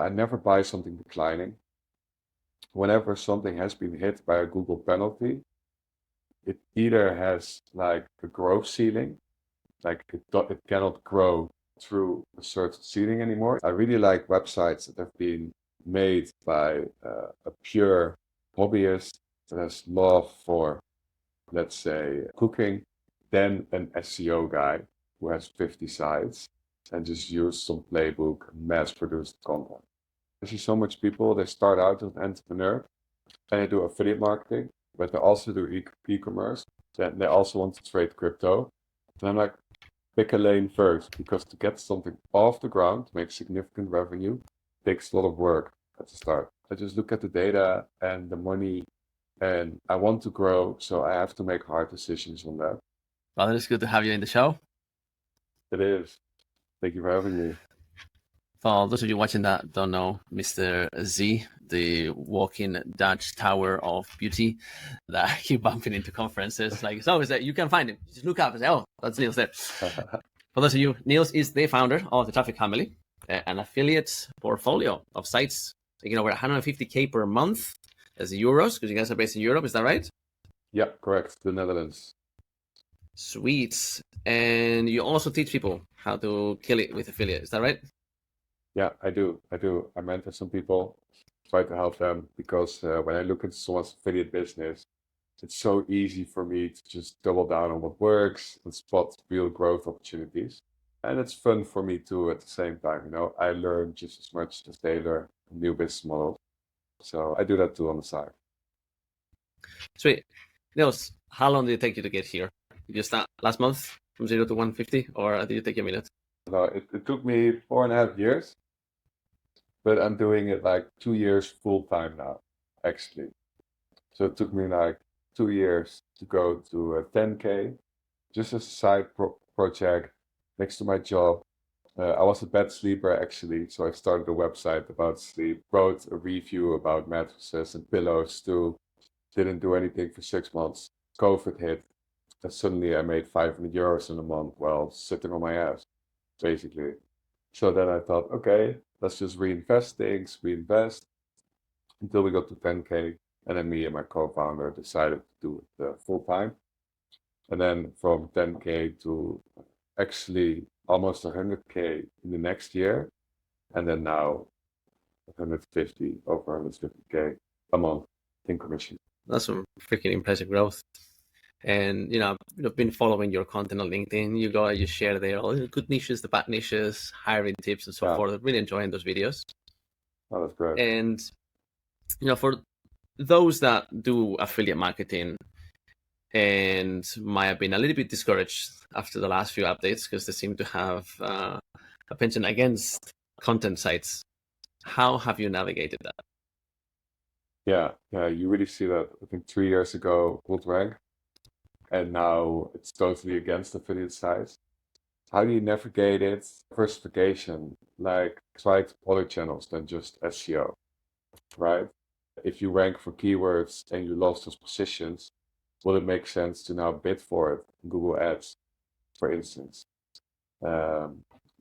I never buy something declining. Whenever something has been hit by a Google penalty, it either has like a growth ceiling, like it cannot grow through a certain ceiling anymore. I really like websites that have been made by a pure hobbyist that has love for, let's say, cooking, than an SEO guy who has 50 sites and just use some playbook, mass-produced content. I see so much people, they start out as an entrepreneur and they do affiliate marketing, but they also do e-commerce. Then they also want to trade crypto. And I'm like, pick a lane first, because to get something off the ground, to make significant revenue, takes a lot of work at the start. I just look at the data and the money, and I want to grow, so I have to make hard decisions on that. Well, it's good to have you in the show. It is. Thank you for having me. For those of you watching that don't know, Mr. Z, the walking Dutch Tower of Beauty that I keep bumping into conferences, like it's always that you can find him. Just look up and say, oh, that's Niels there. For those of you, Niels is the founder of the Traffic Family, an affiliate portfolio of sites taking over 150K per month as euros, because you guys are based in Europe, is that right? Yeah, correct. The Netherlands. Sweet. And you also teach people how to kill it with affiliate, is that right? Yeah, I do. I mentor some people, try to help them, because when I look at someone's affiliate business, it's so easy for me to just double down on what works and spot real growth opportunities. And it's fun for me too at the same time. You know, I learn just as much as they learn new business models. So I do that too on the side. Sweet. Niels, how long did it take you to get here? Did you start last month from 0 to 150, or did it take you a minute? No, it took me 4.5 years, but I'm doing it like 2 years full time now, actually. So it took me like 2 years to go to 10K, just as a side project next to my job. I was a bad sleeper actually, so I started a website about sleep, wrote a review about mattresses and pillows too. Didn't do anything for 6 months. COVID hit, and suddenly I made 500 euros in a month while sitting on my ass, basically. So then I thought, okay, let's just reinvest until we got to 10K. And then me and my co-founder decided to do it full time. And then from 10K to actually almost 100K in the next year. And then now 150, over 150K a month in commission. That's some freaking impressive growth. And, I've been following your content on LinkedIn. You share there all the good niches, the bad niches, hiring tips and so forth. I'm really enjoying those videos. Oh, that's great. And, for those that do affiliate marketing and might have been a little bit discouraged after the last few updates because they seem to have a penchant against content sites, how have you navigated that? Yeah, you really see that. I think 3 years ago, would rank, and now it's totally against affiliate sites. How do you navigate it? Diversification, like try other channels than just SEO, right? If you rank for keywords and you lost those positions, will it make sense to now bid for it in Google Ads, for instance?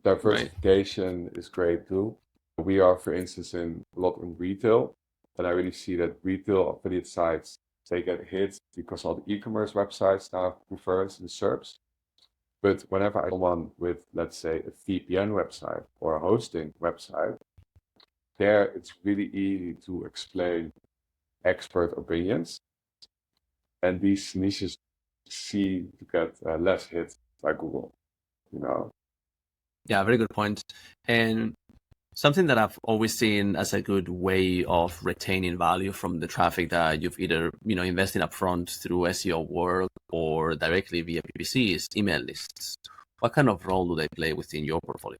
Diversification is great too. We are, for instance, a lot in retail, and I really see that retail affiliate sites, they get hit because all the e-commerce websites now have preference in SERPs. But whenever I someone with, let's say, a VPN website or a hosting website, there it's really easy to explain expert opinions, and these niches see to get less hit by Google, Yeah, very good point. And something that I've always seen as a good way of retaining value from the traffic that you've either, invested upfront through SEO work or directly via PPC is email lists. What kind of role do they play within your portfolio?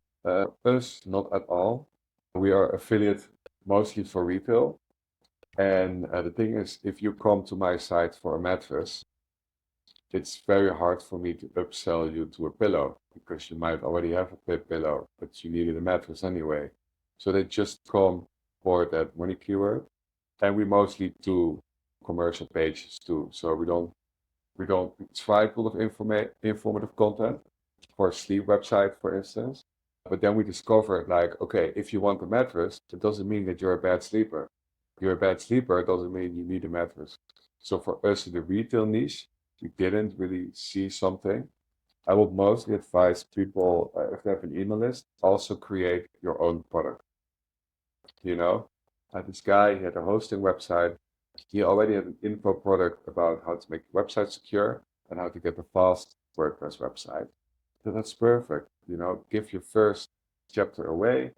Us, not at all. We are affiliate mostly for retail. And the thing is, if you come to my site for a mattress, it's very hard for me to upsell you to a pillow because you might already have a pillow, but you needed a mattress anyway. So they just come for that money keyword. And we mostly do commercial pages too. So we don't try full of informative content for a sleep website, for instance. But then we discovered like, okay, if you want a mattress, it doesn't mean that you're a bad sleeper. You're a bad sleeper, it doesn't mean you need a mattress. So for us in the retail niche, we didn't really see something. I would mostly advise people, if they have an email list, also create your own product. You know, this guy, he had a hosting website. He already had an info product about how to make your website secure and how to get a fast WordPress website. So that's perfect. Give your first chapter away.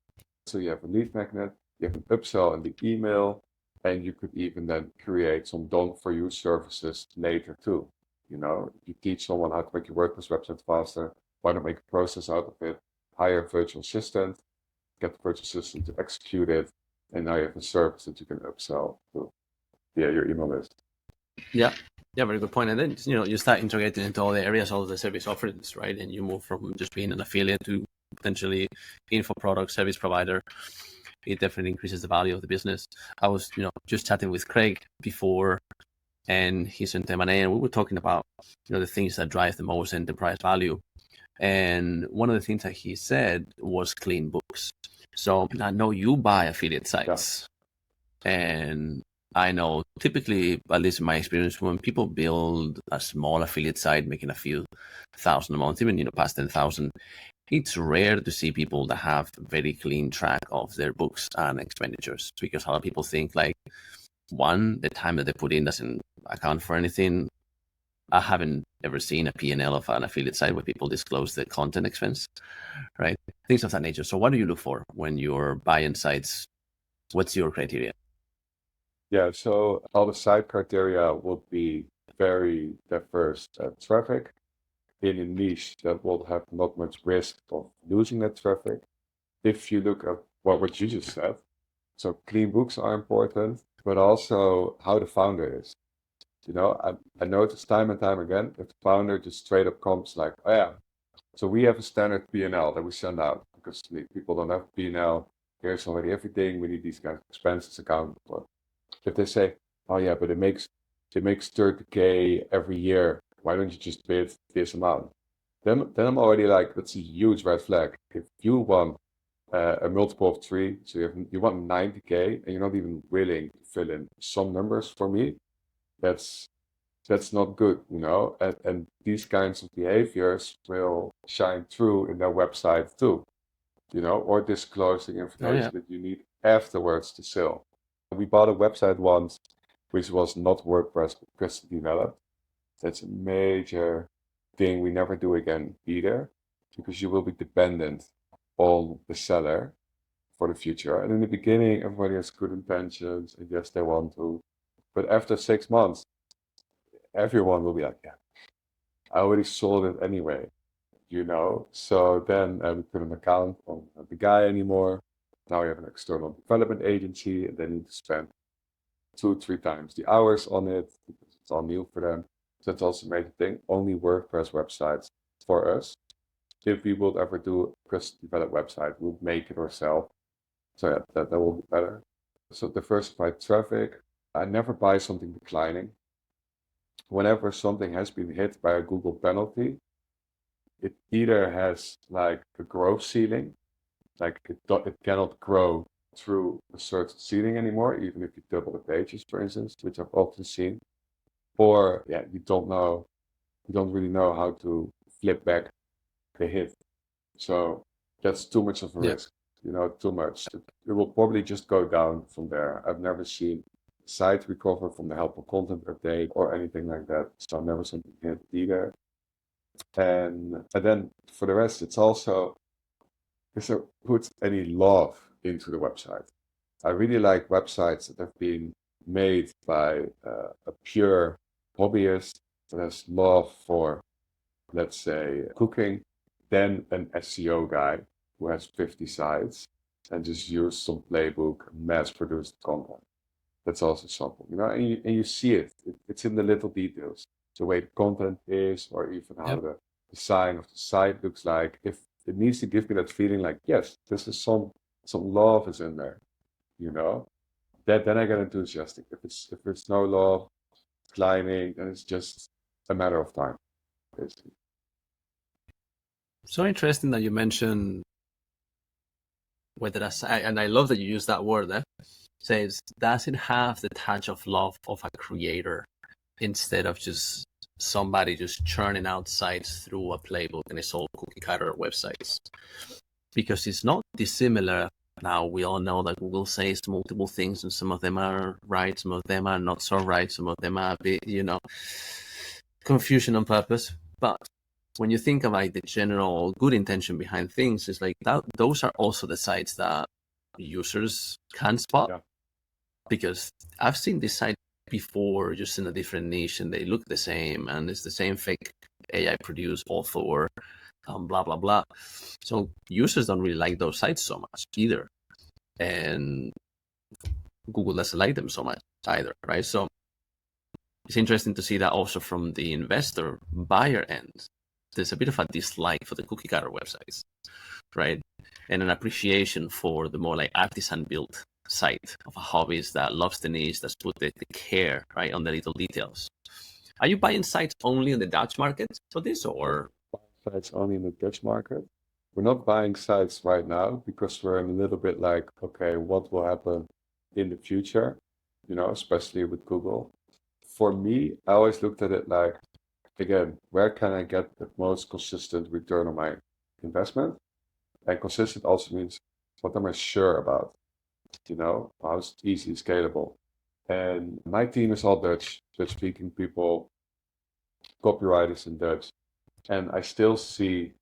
So you have a lead magnet, you have an upsell in the email, and you could even then create some done for you services later too. If you teach someone how to make your WordPress website faster, why not make a process out of it? Hire a virtual assistant, get the virtual assistant to execute it, and now you have a service that you can upsell to your email list. Yeah, very good point. And then you start integrating into all the areas, all the service offerings, right? And you move from just being an affiliate to potentially info product service provider. It definitely increases the value of the business. I was just chatting with Craig before, and he's in M&A, and we were talking about the things that drive the most enterprise value. And one of the things that he said was clean books. So I know you buy affiliate sites, and I know typically, at least in my experience, when people build a small affiliate site, making a few thousand a month, even past 10,000, it's rare to see people that have very clean track of their books and expenditures, because a lot of people think like, one, the time that they put in doesn't account for anything. I haven't ever seen a P&L of an affiliate site where people disclose the content expense, right? Things of that nature. So what do you look for when you're buying sites? What's your criteria? Yeah, so all the site criteria would be very diverse traffic in a niche that will have not much risk of losing that traffic. If you look at what you just said, so clean books are important, but also how the founder is. I notice time and time again, if the founder just straight up comes like, oh yeah, so we have a standard P&L that we send out because people don't have P&L. Here's already everything. We need these kind of expenses accountable. If they say, oh yeah, but it makes 30K every year, why don't you just bid this amount? Then I'm already like, that's a huge red flag. If you want a multiple of 3, so you want 90K, and you're not even willing to fill in some numbers for me, that's not good, and these kinds of behaviors will shine through in their website too, or disclosing information that you need afterwards to sell. We bought a website once which was not WordPress but custom developed. That's a major thing we never do again either, because you will be dependent on the seller for the future. And in the beginning, everybody has good intentions and yes, they want to, but after 6 months, everyone will be like, yeah, I already sold it anyway, So then we put an account on the guy anymore. Now we have an external development agency, and they need to spend 2-3 times the hours on it because it's all new for them. So that's also a major thing. Only WordPress websites for us. If we would ever do a custom developed website, we'll make it ourselves. So yeah, that will be better. So diversified traffic. I never buy something declining. Whenever something has been hit by a Google penalty, it either has like a growth ceiling, like it cannot grow through a certain ceiling anymore, even if you double the pages, for instance, which I've often seen, or yeah, you don't really know how to flip back the hit. So that's too much of a risk, too much. It will probably just go down from there. I've never seen site recover from the helpful content update or anything like that. So I've never seen it hit either. And then for the rest, it's also, is there put any love into the website? I really like websites that have been made by a pure hobbyist that has love for, let's say, cooking, than an SEO guy who has 50 sites and just use some playbook, mass-produced content. That's also something, and you see it. It's in the little details, the way the content is, or even how the design of the site looks like. If it needs to give me that feeling like, yes, this is some love is in there, then I get enthusiastic. If it's no love, climbing, then it's just a matter of time, basically. So interesting that you mentioned whether that's, and I love that you use that word there, says, does it have the touch of love of a creator instead of just somebody just churning out sites through a playbook and it's all cookie cutter websites? Because it's not dissimilar. Now, we all know that Google says multiple things, and some of them are right, some of them are not so right, some of them are a bit, confusion on purpose. But when you think of like the general good intention behind things, it's like that, those are also the sites that users can spot. Yeah. Because I've seen this site before, just in a different niche, and they look the same, and it's the same fake AI produced author, blah blah blah. So users don't really like those sites so much either, and Google doesn't like them so much either, right? So it's interesting to see that also from the investor buyer end, there's a bit of a dislike for the cookie cutter websites, right? And an appreciation for the more like artisan built site of a hobbyist that loves the niche, that's put the care, right, on the little details. Are you buying sites only in the Dutch market for this, or? Sites only in the Dutch market. We're not buying sites right now because we're in a little bit like, okay, what will happen in the future, especially with Google. For me, I always looked at it like, again, where can I get the most consistent return on my investment? And consistent also means, what am I sure about? How it's easily scalable. And my team is all Dutch-speaking people, copywriters in Dutch. And I still see,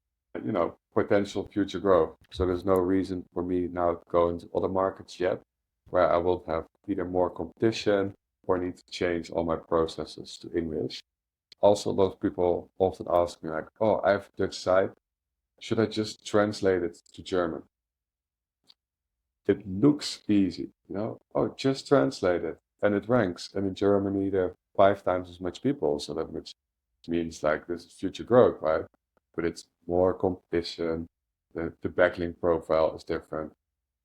potential future growth. So there's no reason for me now to go into other markets yet, where I will have either more competition or need to change all my processes to English. Also, those people often ask me like, oh, I have a Dutch site. Should I just translate it to German? It looks easy, oh, just translate it and it ranks. And in Germany, there are 5 times as much people. So that means like this is future growth, right? But it's more competition. The backlink profile is different.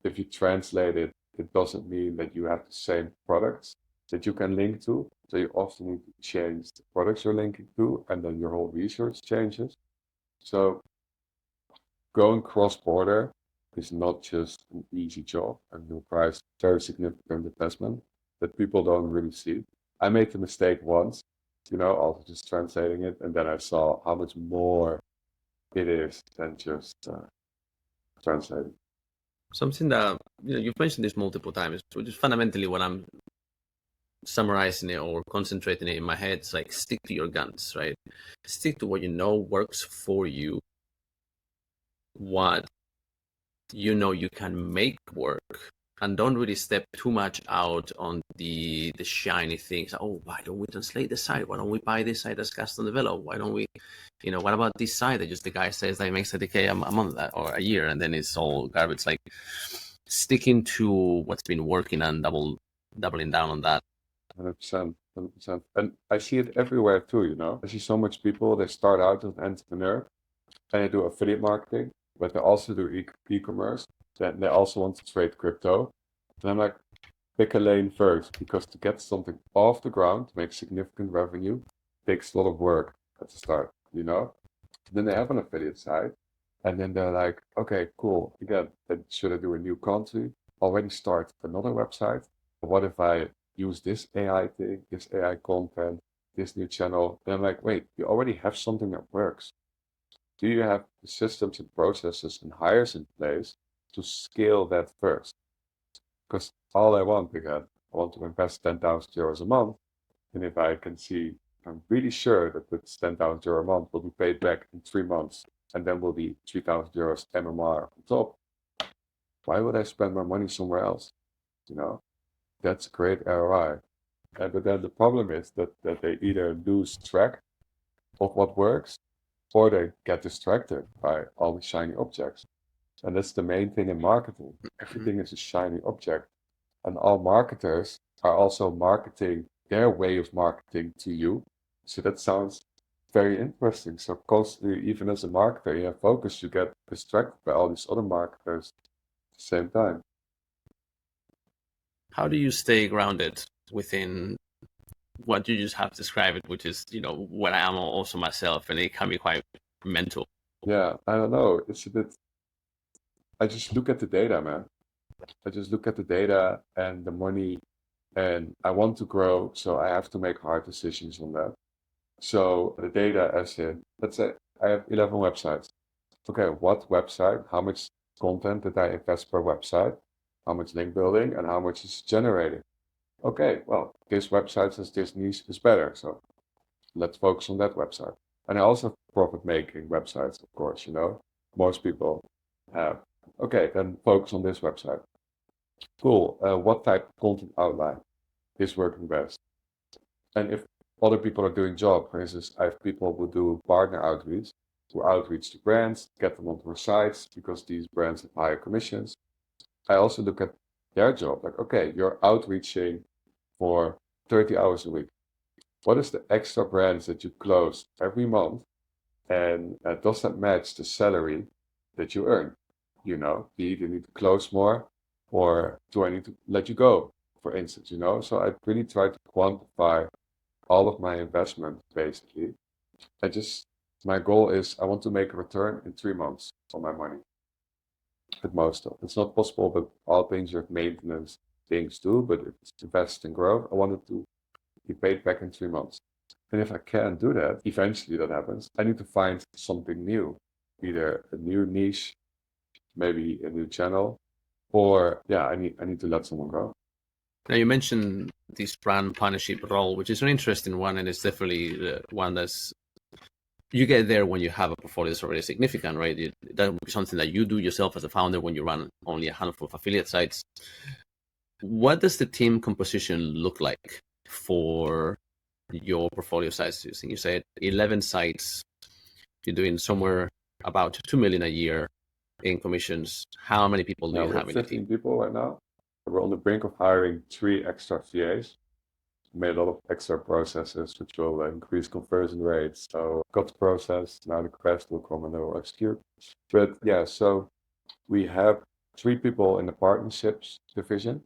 If you translate it, it doesn't mean that you have the same products that you can link to. So you often need to change the products you're linking to, and then your whole research changes. So going cross-border is not just an easy job and requires very significant investment that people don't really see. I made the mistake once, also just translating it, and then I saw how much more it is than just translating. Something that, you've mentioned this multiple times, which is fundamentally what I'm summarizing it or concentrating it in my head. It's like, stick to your guns, right? Stick to what you know works for you, what you can make work, and don't really step too much out on the shiny things. Oh, why don't we translate the site? Why don't we buy this site as custom developed? Why don't we, what about this site that just the guy says that he makes a decay a month or a year, and then it's all garbage? Like, sticking to what's been working and doubling down on that. 100%, 100%. And I see it everywhere too, I see so much people, they start out as an entrepreneur and they do affiliate marketing, but they also do e-commerce. Then they also want to trade crypto. And I'm like, pick a lane first, because to get something off the ground, to make significant revenue, takes a lot of work at the start, Then they have an affiliate site, and then they're like, okay, cool. Again, then should I do a new country? Already start another website. What if I use this AI thing, this AI content, this new channel? Then I'm like, wait, you already have something that works. Do you have the systems and processes and hires in place to scale that first? Because all I want, again, I want to invest 10,000 euros a month. And if I can see, I'm really sure that this 10,000 euro a month will be paid back in 3 months, and then will be 3,000 euros MMR on top. Why would I spend my money somewhere else? That's great ROI. But then the problem is that they either lose track of what works, or they get distracted by all the shiny objects. And that's the main thing in marketing. Everything is a shiny object. And all marketers are also marketing their way of marketing to you. So that sounds very interesting. So constantly, even as a marketer, you have focus, you get distracted by all these other marketers at the same time. How do you stay grounded within what you just have described, which is, what I am also myself, and it can be quite mental? Yeah, I don't know. It's a bit I just look at the data, man. I just look at the data and the money, and I want to grow, so I have to make hard decisions on that. So the data, as in, let's say I have 11 websites. Okay, what website, how much content did I invest per website, how much link building, and how much is generating? Okay, well, this website says this niche is better, so let's focus on that website. And I also have profit-making websites, of course, most people have. Okay, then focus on this website. Cool. What type of content outline is working best? And if other people are doing job, for instance, I have people who do partner outreach, who outreach to brands, get them onto our sites because these brands have higher commissions. I also look at their job, like, okay, you're outreaching for 30 hours a week. What is the extra brands that you close every month? And does that match the salary that you earn? Do you either need to close more or do I need to let you go, for instance, So I really try to quantify all of my investment basically. My goal is I want to make a return in 3 months on my money at most of. It's not possible, but all things are maintenance things too, but it's invest and growth. I want it to be paid back in 3 months. And if I can't do that, eventually that happens, I need to find something new, either a new niche, maybe a new channel, or yeah, I need to let someone go. Now you mentioned this brand partnership role, which is an interesting one, and it's definitely the one that's you get there when you have a portfolio that's already significant, right? That would be something that you do yourself as a founder when you run only a handful of affiliate sites. What does the team composition look like for your portfolio size? You said 11 sites. You're doing somewhere about 2 million a year in commissions. How many people do Now you we have have in the 15 team? people right now. We're on the brink of hiring 3 extra VAs. Made a lot of extra processes which will increase conversion rates. So got the process, now the request will come and they will execute. But yeah, so we have 3 people in the partnerships division.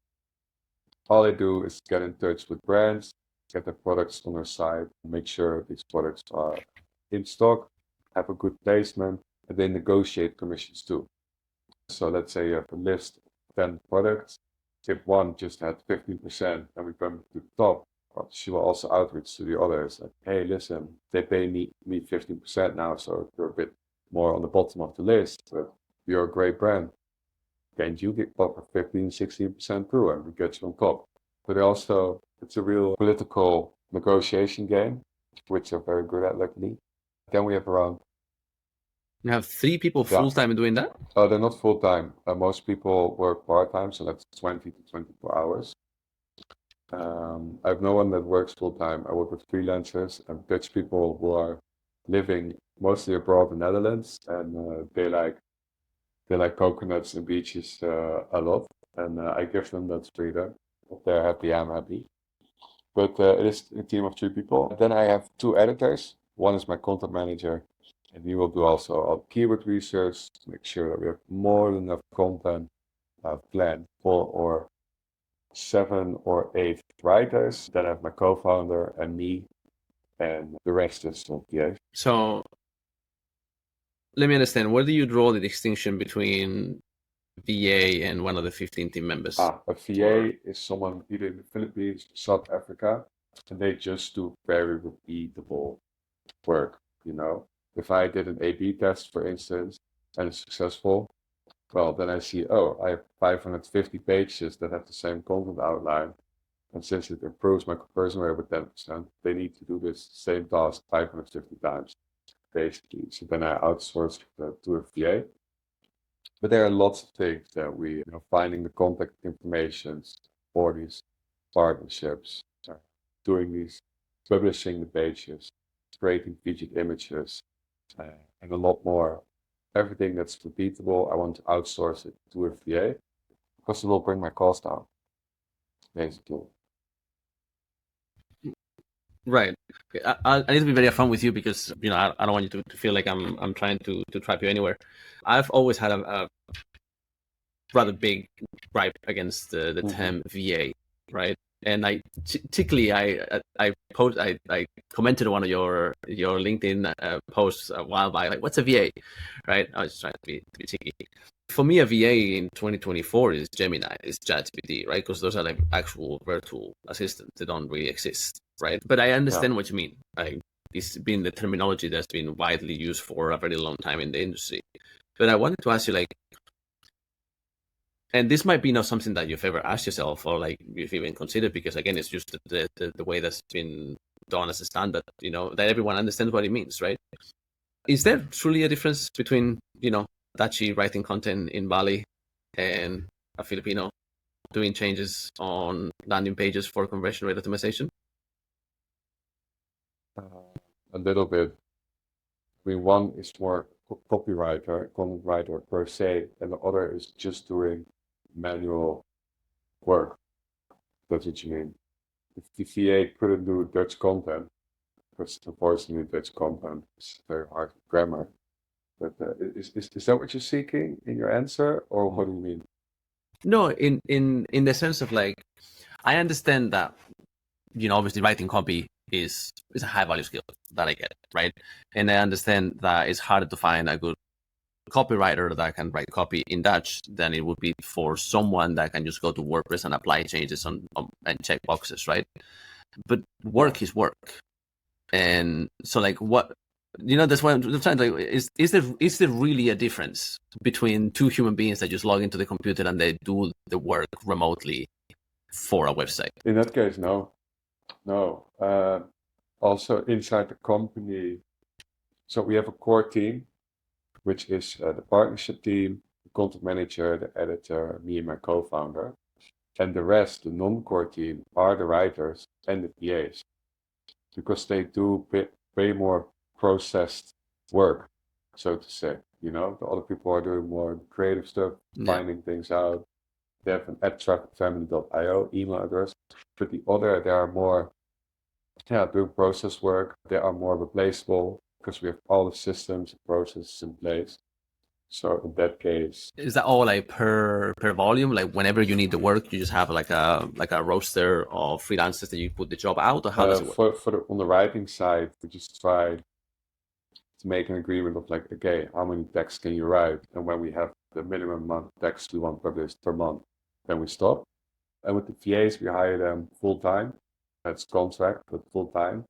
All I do is get in touch with brands, get their products on their site, make sure these products are in stock, have a good placement, and they negotiate commissions too. So let's say you have a list of 10 products. If one just had 15% and we come to the top, well, she will also outreach to the others like, hey, listen, they pay me 15% now, so you're a bit more on the bottom of the list, but you're a great brand. Can't you get offer 15, 16% too, and we get you on top? But also, it's a real political negotiation game, which I'm very good at, luckily. Then we have around, You have 3 people yeah, full time doing that? they're not full time. Most people work part time, so that's 20 to 24 hours. I have no one that works full time. I work with freelancers and Dutch people who are living mostly abroad in the Netherlands, and they like coconuts and beaches a lot, and I give them that freedom. If they're happy, I'm happy. But it is a team of 3 people. Then I have 2 editors. One is my content manager, and he will do also all keyword research to make sure that we have more than enough content planned for 7 or 8 writers. Then I have my co-founder and me, and the rest is on PA. So let me understand. Where do you draw the distinction between VA and one of the 15 team members? A VA is someone either in the Philippines, South Africa, and they just do very repeatable work. If I did an A/B test, for instance, and it's successful, well, then I see, oh, I have 550 pages that have the same content outline. And since it improves my conversion rate with 10%, they need to do this same task 550 times, basically. So then I outsource to a VA. But there are lots of things that we, finding the contact information for these partnerships, doing these, publishing the pages, creating featured images, and a lot more. Everything that's repeatable, I want to outsource it to a VA because it will bring my cost down, basically. Right. I need to be very upfront with you because I don't want you to feel like I'm trying to trap you anywhere. I've always had a rather big gripe against the term VA, right? And I particularly I commented on one of your LinkedIn posts a while back, like, what's a VA, right? I was just trying to be cheeky. for me, a VA in 2024 is Gemini, is ChatGPT, right? Because those are like actual virtual assistants. They don't really exist, right? But I understand what you mean. Like, it's been the terminology that's been widely used for a very long time in the industry. But I wanted to ask you, like, and this might be not something that you've ever asked yourself or like you've even considered, because again, it's just the way that's been done as a standard, you know, that everyone understands what it means, right? Is there truly a difference between, you know, Dachi writing content in Bali and a Filipino doing changes on landing pages for conversion rate optimization? A little bit. I mean, one is more copywriter, content writer per se, and the other is just doing manual work. That's what you mean. If the VA couldn't do Dutch content, because unfortunately Dutch content is very hard grammar. But is that what you're seeking in your answer, or what do you mean? No, in the sense of like, I understand that, you know, obviously writing copy is a high value skill that I get, right? And I understand that it's harder to find a good copywriter that can write copy in Dutch than it would be for someone that can just go to WordPress and apply changes on and check boxes, right? But work is work, and so like what, you know, that's why I'm trying to like, is there really a difference between two human beings that just log into the computer and they do the work remotely for a website? In that case, no. Also inside the company, so we have a core team, which is the partnership team, the content manager, the editor, me and my co-founder. And the rest, the non-core team, are the writers and the PAs, because they do way more processed work, so to say. You know, the other people are doing more creative stuff, finding things out. They have an @trafficfamily.io email address, but the other, they are more doing process work. They are more replaceable because we have all the systems and processes in place. So in that case, is that all like per volume? Like whenever you need the work, you just have like a roster of freelancers that you put the job out, or how does it work? on the writing side, we just try to make an agreement of like, okay, how many texts can you write? And when we have the minimum amount of texts we want published per month, then we stop. And with the VAs, we hire them full time. That's contract, but full time.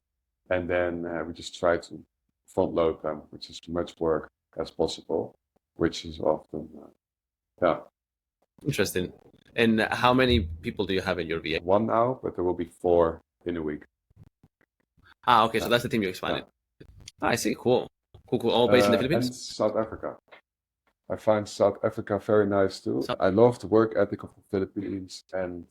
And then we just try to front load them, which is much work as possible, which is often, Interesting. And how many people do you have in your VA? one now, but there will be 4 in a week. Okay, so that's the team you expanded. I see. Cool. All based in the Philippines? And South Africa. I find South Africa very nice too. I love the work ethic of the Philippines and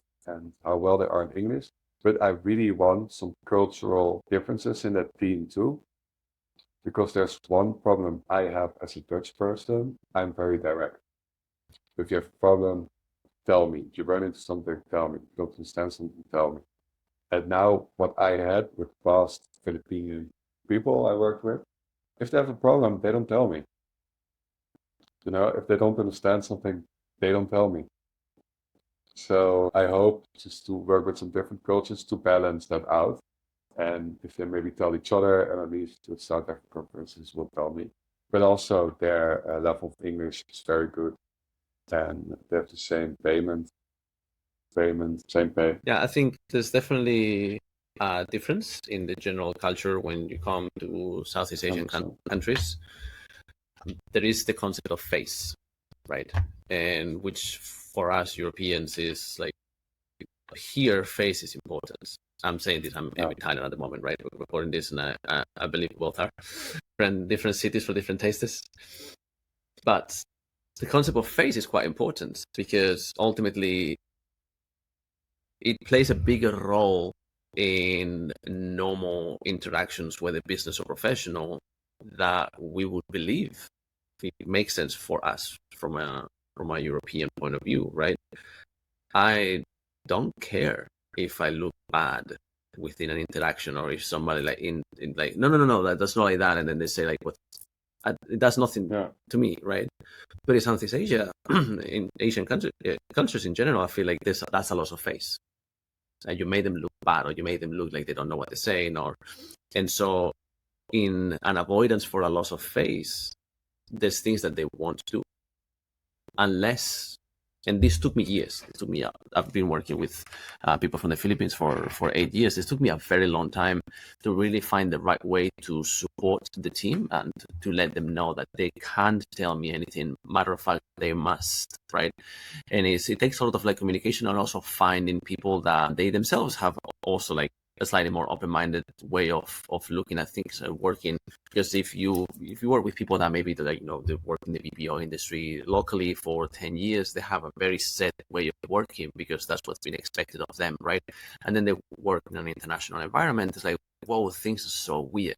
how well they are in English. But I really want some cultural differences in that team too. Because there's one problem I have as a Dutch person. I'm very direct. If you have a problem, tell me. If you run into something, tell me. If you don't understand something, tell me. And now what I had with past Filipino people I worked with, if they have a problem, they don't tell me. You know, if they don't understand something, they don't tell me. So I hope just to work with some different cultures to balance that out. And if they maybe tell each other, and at least to South African, for instance, will tell me. But also their level of English is very good. And they have the same payment, same pay. Yeah, I think there's definitely a difference in the general culture when you come to Southeast Asian countries. There is the concept of face, right? And which for us Europeans is like, here face is important. I'm saying this, I'm in Thailand at the moment, right? We're recording this, and I believe both are different cities for different tastes. But the concept of face is quite important because ultimately it plays a bigger role in normal interactions, whether business or professional, that we would believe it makes sense for us from a European point of view, right? I don't care if I look bad within an interaction, or if somebody like in like no, that's not like that, and then they say like, what, it does nothing to me, right? But in Southeast Asia, in Asian cultures in general, I feel like that's a loss of face. You made them look bad, or you made them look like they don't know what they're saying, and so in an avoidance for a loss of face, there's things that they want to do. unless, and this took me years. It took me, I've been working with people from the Philippines for 8 years. It took me a very long time to really find the right way to support the team and to let them know that they can't tell me anything. Matter of fact, they must, right? And it takes a lot of like communication and also finding people that they themselves have also like a slightly more open-minded way of looking at things and working. Because if you work with people that maybe like, they work in the BPO industry locally for 10 years, they have a very set way of working because that's what's been expected of them, right? And then they work in an international environment. It's like, whoa, things are so weird,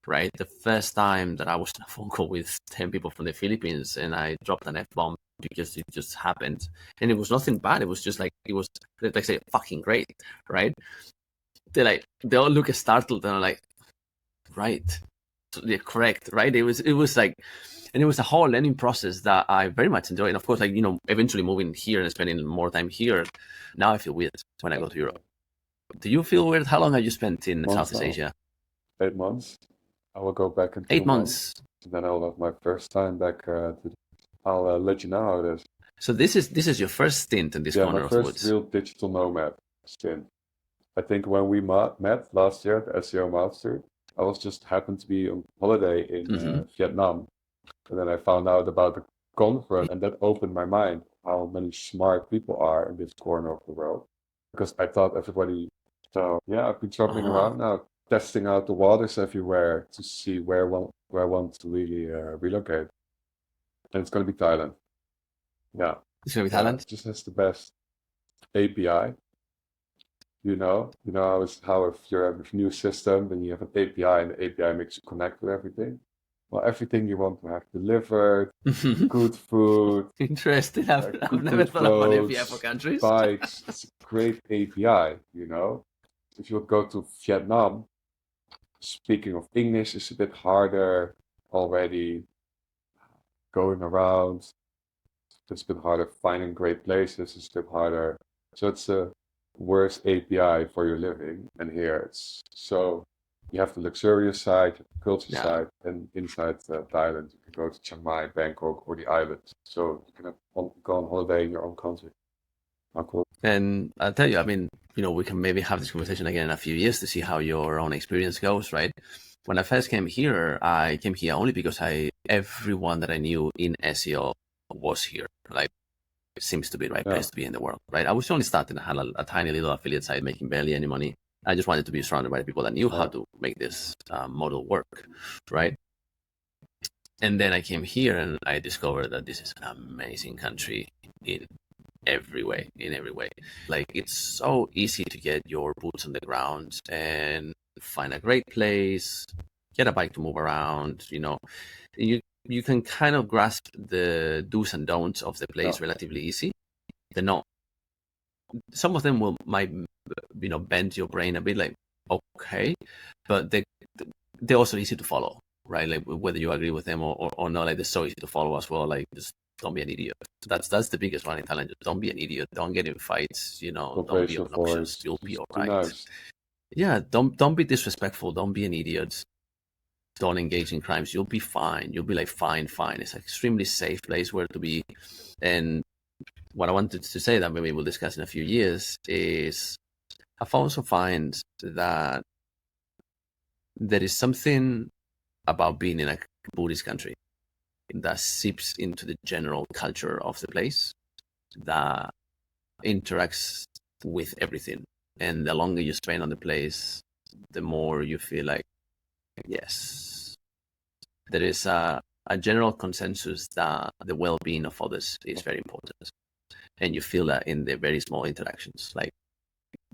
right? The first time that I was on a phone call with 10 people from the Philippines and I dropped an F-bomb because it just happened, and it was nothing bad. It was just like, it was, like, say, fucking great, right? They all look startled and are like, right, so they're correct, right? It was like, and it was a whole learning process that I very much enjoy. And of course, like, eventually moving here and spending more time here, now I feel weird when I go to Europe. Do you feel weird? How long have you spent in Southeast Asia? 8 months. I will go back in 8 2 months. months. Then I'll have my first time back. I'll let you know how it is. So this is your first stint in this corner my of the first woods. real digital nomad stint. I think when we met last year at the SEO Master, I was just happened to be on holiday in Vietnam. And then I found out about the conference, and that opened my mind how many smart people are in this corner of the world. Because I thought everybody. So yeah, I've been traveling around now, testing out the waters everywhere to see where I want to really relocate. And it's going to be Thailand. Yeah. It's gonna be Thailand. It just has the best API. How if you have a new system, then you have an API, and the API makes you connect with everything. Well, everything you want to have delivered, good food, Interesting. I've good never thought about API for clothes, countries. bikes. It's a great API. If you go to Vietnam, speaking of English is a bit harder already. Going around, it's a bit harder. Finding great places is a bit harder. So it's a worse API for your living. And here it's so you have the luxurious side, the culture side, and inside Thailand, you can go to Chiang Mai, Bangkok, or the islands. So you can go on holiday in your own country. How cool. And I'll tell you, I mean, we can maybe have this conversation again in a few years to see how your own experience goes, right? When I first came here, I came here only because everyone that I knew in SEO was here. Like, it seems to be the right place to be in the world, right? I was only starting. I had a tiny little affiliate site making barely any money. I just wanted to be surrounded by people that knew how to make this model work, right? And then I came here and I discovered that this is an amazing country in every way. Like, it's so easy to get your boots on the ground and find a great place, get a bike to move around. You can kind of grasp the do's and don'ts of the place relatively easy. They're not. Some of them might bend your brain a bit, like, okay, but they're also easy to follow, right? Like, whether you agree with them or not, like, they're so easy to follow as well. Like, just don't be an idiot. That's the biggest one in Thailand. Just don't be an idiot. Don't get in fights. Don't be obnoxious. You'll be all right. Nice. Yeah, don't be disrespectful. Don't be an idiot. Don't engage in crimes. You'll be fine. You'll be like, fine. It's an extremely safe place where to be. And what I wanted to say that maybe we'll discuss in a few years is I've also find that there is something about being in a Buddhist country that seeps into the general culture of the place that interacts with everything. And the longer you spend on the place, the more you feel like, yes, there is a general consensus that the well-being of others is very important. And you feel that in the very small interactions, like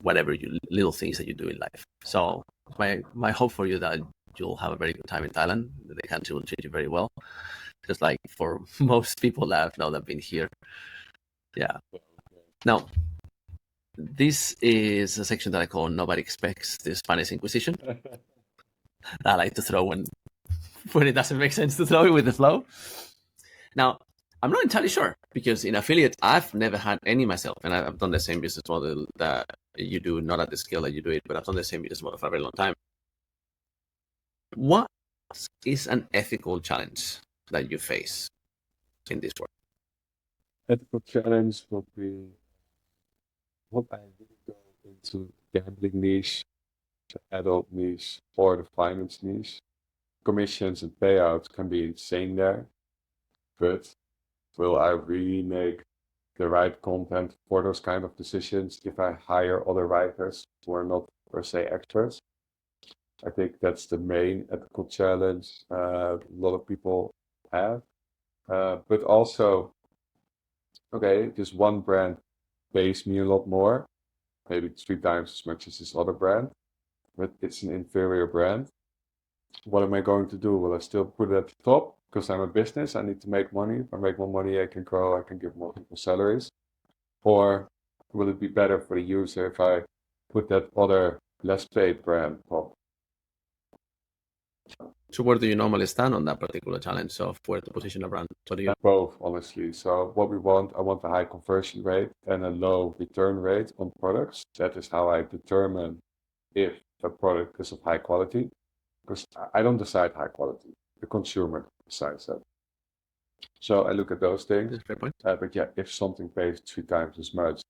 whatever little things that you do in life. So my hope for you that you'll have a very good time in Thailand. The country will treat you very well. Just like for most people that I've known that have been here. Yeah. Now, this is a section that I call Nobody Expects the Spanish Inquisition. I like to throw when it doesn't make sense to throw it with the flow. Now, I'm not entirely sure because in affiliate, I've never had any myself, and I've done the same business model that you do, not at the scale that you do it, but I've done the same business model for a very long time. What is an ethical challenge that you face in this work? ethical challenge would be what I really go into gambling niche, the adult niche, or the finance niche. Commissions and payouts can be insane there, but will I really make the right content for those kind of decisions if I hire other writers who are not per se experts? I think that's the main ethical challenge a lot of people have. But also, okay, this one brand pays me a lot more, maybe 3 times as much as this other brand, but it's an inferior brand. What am I going to do? Will I still put it at the top because I'm a business? I need to make money. If I make more money, I can grow, I can give more people salaries. Or will it be better for the user if I put that other less paid brand top? So where do you normally stand on that particular challenge of where to position a brand? What do you? Both, honestly. So what we want, I want a high conversion rate and a low return rate on products. That is how I determine if a product is of high quality. Because I don't decide high quality. The consumer decides that. So I look at those things. That's a fair point. But yeah, if something pays 3 times as much,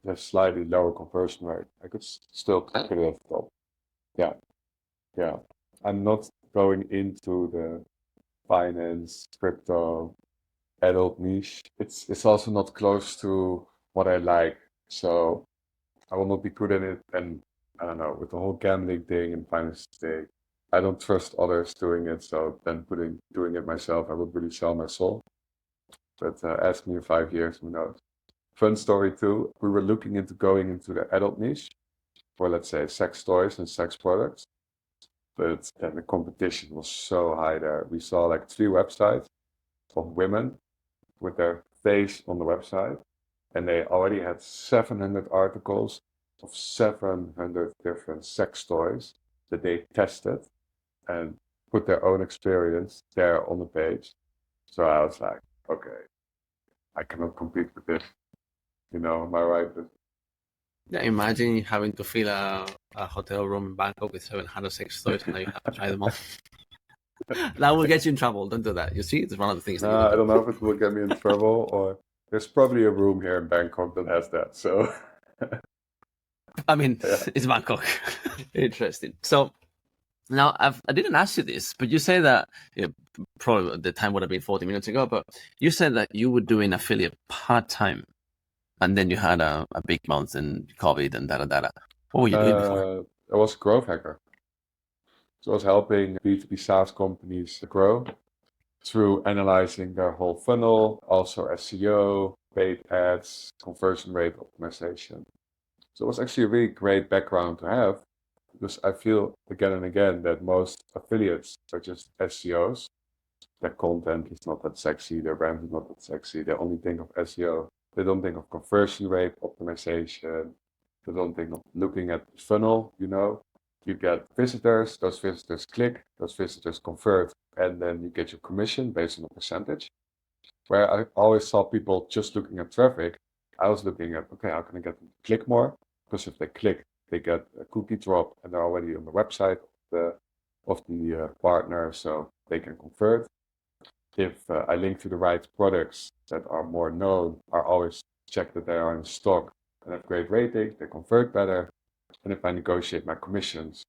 has slightly lower conversion rate, I could still put it at the top. Yeah, yeah. I'm not going into the finance, crypto, adult niche. It's also not close to what I like. So I will not be good in it. And I don't know, with the whole gambling thing and finance thing, I don't trust others doing it. So then doing it myself, I would really sell my soul. But ask me in 5 years, who knows? Fun story too. We were looking into going into the adult niche for, let's say, sex toys and sex products. But then the competition was so high there. We saw like 3 websites of women with their face on the website, and they already had 700 articles of 700 different sex toys that they tested and put their own experience there on the page. So I was like, okay, I cannot compete with this. Am I right? But Yeah, imagine having to fill a hotel room in Bangkok with 700 sex toys and now you have to try them all. That will get you in trouble. Don't do that. You see, it's one of the things that you no, I don't don't do. know if it will get me in trouble, or there's probably a room here in Bangkok that has that. So I mean, yeah. it's Bangkok. Interesting. So now I didn't ask you this, but you say that probably the time would have been 40 minutes ago, but you said that you were doing affiliate part-time and then you had a big month in COVID and da. What were you doing before? I was a growth hacker. So I was helping B2B SaaS companies grow through analyzing their whole funnel, also SEO, paid ads, conversion rate optimization. So it was actually a really great background to have because I feel again and again that most affiliates are just SEOs. Their content is not that sexy, their brand is not that sexy. They only think of SEO. They don't think of conversion rate optimization. They don't think of looking at the funnel. You get visitors, those visitors click, those visitors convert, and then you get your commission based on a percentage. Where I always saw people just looking at traffic, I was looking at, okay, how can I get them to click more? Because if they click, they get a cookie drop and they're already on the website of the partner, so they can convert. If I link to the right products that are more known, I always check that they are in stock and have great ratings, they convert better. And if I negotiate my commissions,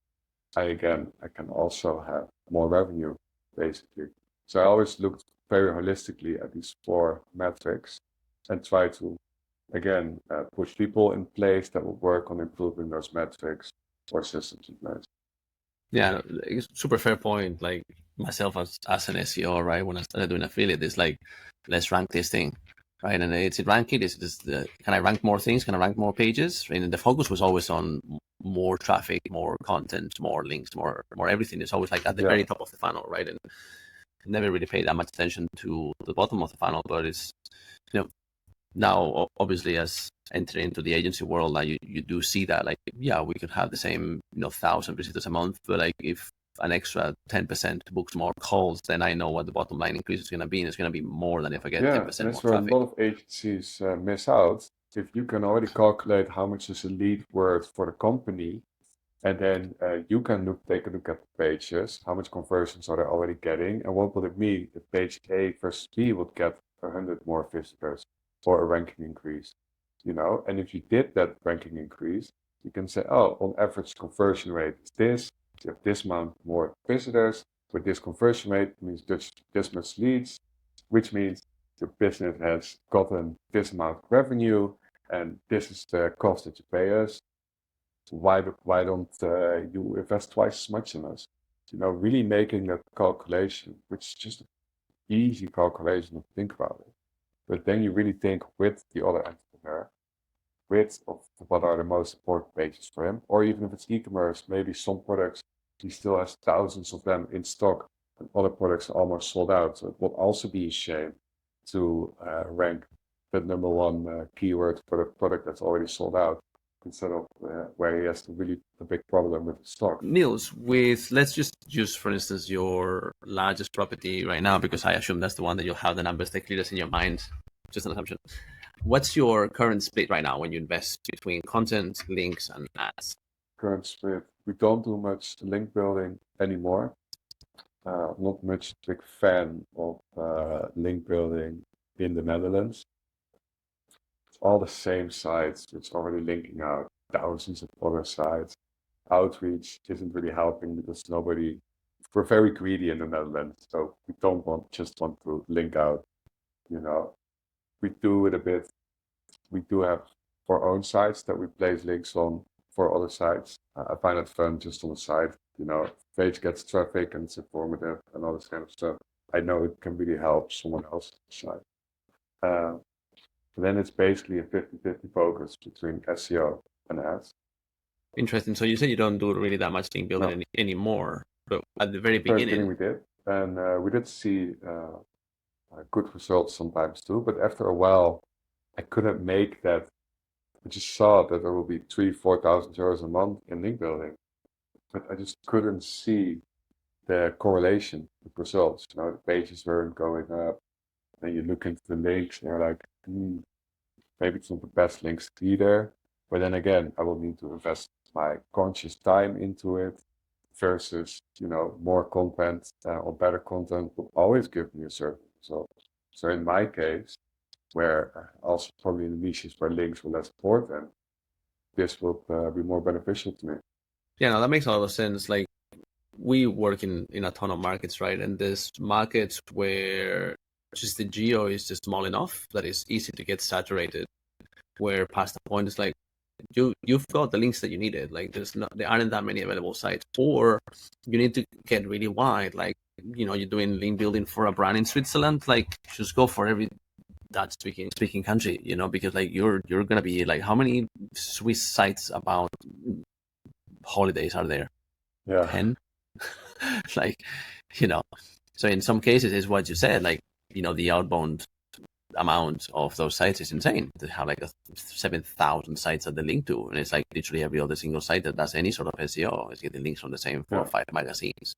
I can also have more revenue, basically. So I always looked very holistically at these 4 metrics and try to, again, put people in place that will work on improving those metrics or systems in place. Yeah, it's super fair point. Like myself as an SEO, right? When I started doing affiliate, it's like, let's rank this thing, right? And it's ranking. Can I rank more things? Can I rank more pages? And the focus was always on more traffic, more content, more links, more everything. It's always like at the Yeah. very top of the funnel, right? And never really paid that much attention to the bottom of the funnel. But it's now obviously as entering into the agency world, like you do see that, like, yeah, we could have the same 1,000 visitors a month, but like if an extra 10% books more calls, then I know what the bottom line increase is going to be, and it's going to be more than if I get Yeah, 10% and more that's where a traffic. lot of agencies miss out. If you can already calculate how much is a lead worth for the company, and then take a look at the pages, how much conversions are they already getting, and what would it mean if page A versus B would get 100 more visitors? or a ranking increase, and if you did that ranking increase, you can say, oh, on average conversion rate is this, you have this amount more visitors, with this conversion rate means this much leads, which means your business has gotten this amount of revenue, and this is the cost that you pay us. Why don't you invest twice as much in us? Really making that calculation, which is just an easy calculation to think about it. But then you really think with the other entrepreneur, with of what are the most important pages for him, or even if it's e-commerce, maybe some products he still has thousands of them in stock, and other products are almost sold out. So it will also be a shame to rank the number one keyword for the product that's already sold out, instead of where he has a big problem with the stock. Niels, let's just use, for instance, your largest property right now, because I assume that's the one that you'll have the numbers the clearest in your mind. Just an assumption. What's your current split right now when you invest between content, links, and ads? Current split, we don't do much link building anymore. Not much big fan of link building in the Netherlands. It's all the same sites. It's already linking out thousands of other sites. Outreach isn't really helping because we're very greedy in the Netherlands. So we don't want to link out, We do it a bit. We do have our own sites that we place links on for other sites. I find it fun just on the site, page gets traffic and it's informative and all this kind of stuff. I know it can really help someone else's site. Then it's basically a 50-50 focus between SEO and ads. Interesting. So you said you don't do really that much link building anymore, but at the very beginning we did, and we did see good results sometimes too. But after a while, I couldn't make that. I just saw that there will be 3,000-4,000 euros a month in link building, but I just couldn't see the correlation with results. The pages weren't going up. Then you look into the links, and you're like, maybe it's not the best links either. But then again, I will need to invest my conscious time into it versus, more content or better content will always give me a certain result. So in my case, where also probably in the niches where links will less important, this will be more beneficial to me. Yeah, no, that makes a lot of sense. Like, we work in a ton of markets, right? And there's markets where just the geo is just small enough that it's easy to get saturated, where past the point is like, you've got the links that you needed. Like, there aren't that many available sites, or you need to get really wide. Like, you're doing link building for a brand in Switzerland, like just go for every Dutch speaking country, because like you're gonna be like, how many Swiss sites about holidays are there? Yeah. 10. Like, so in some cases it's what you said, like, the outbound amount of those sites is insane. They have like 7,000 sites that they link to, and it's like literally every other single site that does any sort of SEO is getting links from the same 4 or 5 magazines.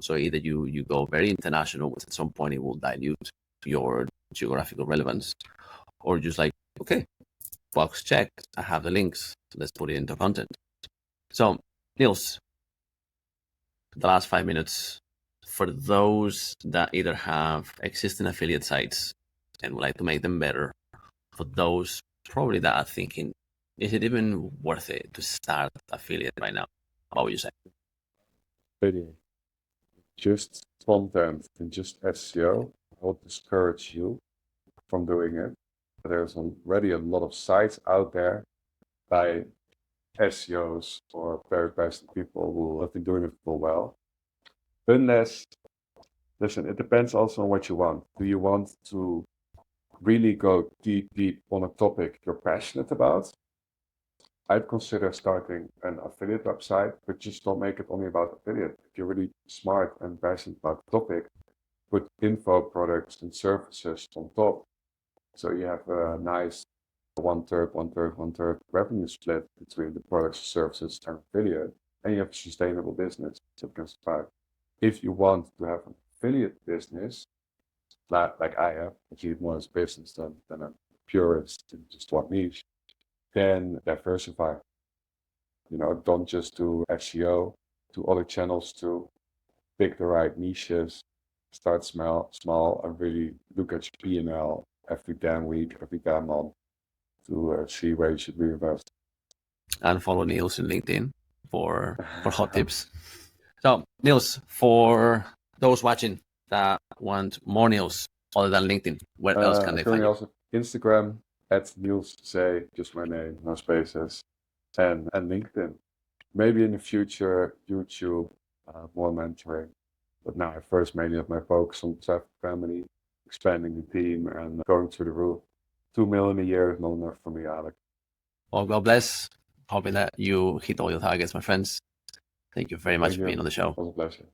So either you go very international, which at some point it will dilute your geographical relevance, or just like, okay, box checked, I have the links, let's put it into content. So Niels, the last 5 minutes, for those that either have existing affiliate sites and would like to make them better, for those probably that are thinking, is it even worth it to start affiliate right now? What would you say? Just content and just SEO, I would discourage you from doing it. There's already a lot of sites out there by SEOs or very passionate people who have been doing it for a while. Unless, listen, it depends also on what you want. Do you want to really go deep on a topic you're passionate about? I'd consider starting an affiliate website, but just don't make it only about affiliate. If you're really smart and passionate about the topic, put info, products, and services on top. So you have a nice 1/3 revenue split between the products, services, and affiliate, and you have a sustainable business that can survive. If you want to have an affiliate business, like I have, achieve more as a business than a purist in just one niche, then diversify. Don't just do SEO, do other channels too. Pick the right niches, start small and really look at your P&L every damn week, every damn month to see where you should reinvest. And follow Niels on LinkedIn for hot tips. So Niels, for those watching that want more Niels other than LinkedIn, where else can they find Currently you? also Instagram at Niels Say, just my name, no spaces, and LinkedIn. Maybe in the future, YouTube, more mentoring. But now I first mainly have my focus on traffic family, expanding the team, and going to the roof. 2 million a year is not enough for me, Alex. Well, God bless. Hoping that you hit all your targets, my friends. Thank you very much Thank for being you. on the show. It was a pleasure.